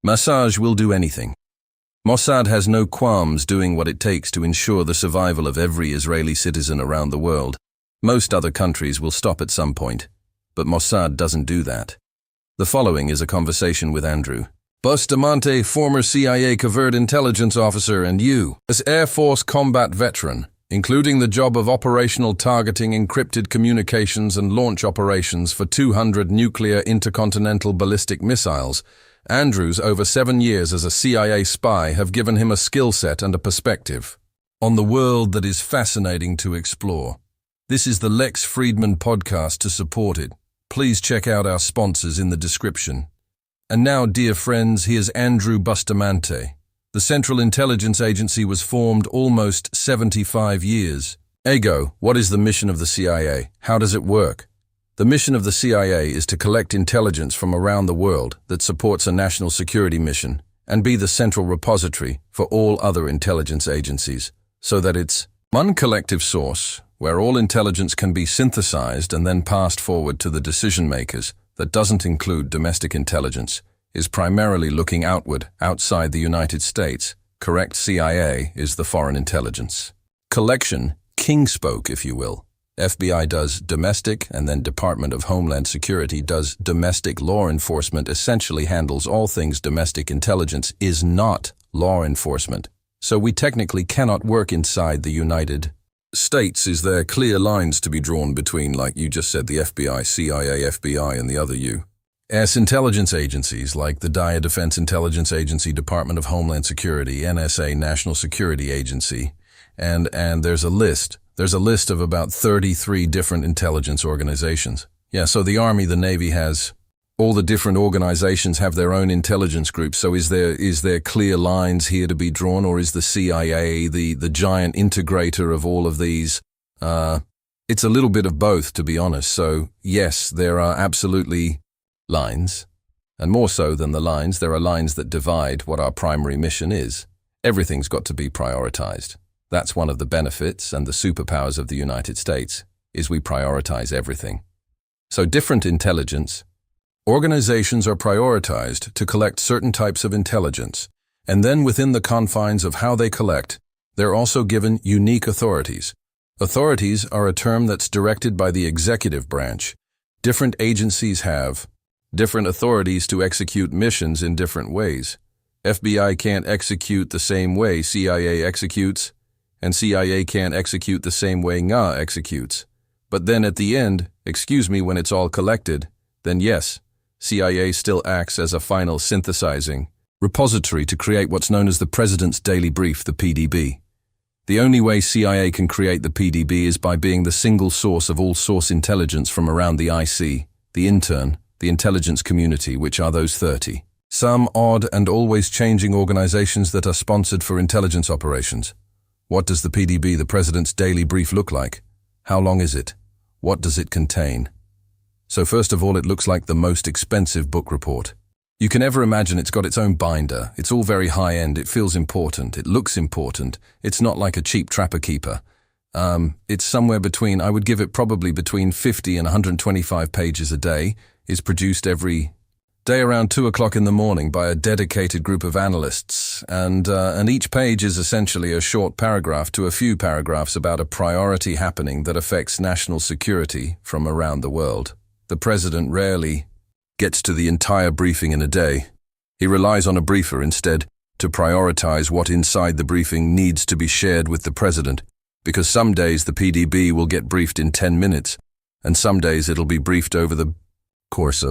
Mossad will do anything. Mossad has no qualms doing what it takes to ensure the survival of every Israeli citizen around the world. Most other countries will stop at some point, but Mossad doesn't do that. The following is a conversation with Andrew Bustamante, former CIA covert intelligence officer, and you, as Air Force combat veteran, including the job of operational targeting encrypted communications and launch operations for 200 nuclear intercontinental ballistic missiles. Andrew's over 7 years as a CIA spy have given him a skill set and a perspective on the world that is fascinating to explore. This is the Lex Fridman Podcast. To support it, please check out our sponsors in the description. And now, dear friends, here's Andrew Bustamante. The Central Intelligence Agency was formed almost 75 years ago. What is the mission of the CIA? How does it work? The mission of the CIA is to collect intelligence from around the world that supports a national security mission and be the central repository for all other intelligence agencies, so that it's one collective source where all intelligence can be synthesized and then passed forward to the decision makers. That doesn't include domestic intelligence, is primarily looking outward, outside the United States. Correct CIA is the foreign intelligence collection, king spoke, if you will. FBI does domestic, and then Department of Homeland Security does domestic. Law enforcement essentially handles all things domestic. Intelligence is not law enforcement. So we technically cannot work inside the United States. Is there clear lines to be drawn between, like you just said, the FBI, CIA, FBI, and the other U.S. intelligence agencies like the DIA Defense Intelligence Agency, Department of Homeland Security, NSA, National Security Agency, and there's a list. There's a list of about 33 different intelligence organizations. Yeah, so the Army, the Navy has all the different organizations have their own intelligence groups. So is there clear lines here to be drawn, or is the CIA the giant integrator of all of these? It's a little bit of both, to be honest. So yes, there are absolutely lines, and more so than the lines, there are lines that divide what our primary mission is. Everything's got to be prioritized. That's one of the benefits and the superpowers of the United States, is we prioritize everything. So different intelligence organizations are prioritized to collect certain types of intelligence, and then within the confines of how they collect, they're also given unique authorities. Authorities are a term that's directed by the executive branch. Different agencies have different authorities to execute missions in different ways. FBI can't execute the same way CIA executes, and CIA can't execute the same way NGA executes. But then at the end, when it's all collected, then yes, CIA still acts as a final synthesizing repository to create what's known as the President's Daily Brief, the PDB. The only way CIA can create the PDB is by being the single source of all source intelligence from around the IC, the intern, the intelligence community, which are those 30. Some odd and always changing organizations that are sponsored for intelligence operations. What does the PDB, the President's Daily Brief, look like? How long is it? What does it contain? So first of all, it looks like the most expensive book report you can ever imagine. It's got its own binder. It's all very high-end. It feels important. It looks important. It's not like a cheap trapper keeper. It's somewhere between, I would give it probably between 50 and 125 pages a day. Is produced every day around 2 o'clock in the morning by a dedicated group of analysts, and each page is essentially a short paragraph to a few paragraphs about a priority happening that affects national security from around the world. The president rarely gets to the entire briefing in a day. He relies on a briefer instead to prioritize what inside the briefing needs to be shared with the president, because some days the PDB will get briefed in 10 minutes, and some days it'll be briefed over the course of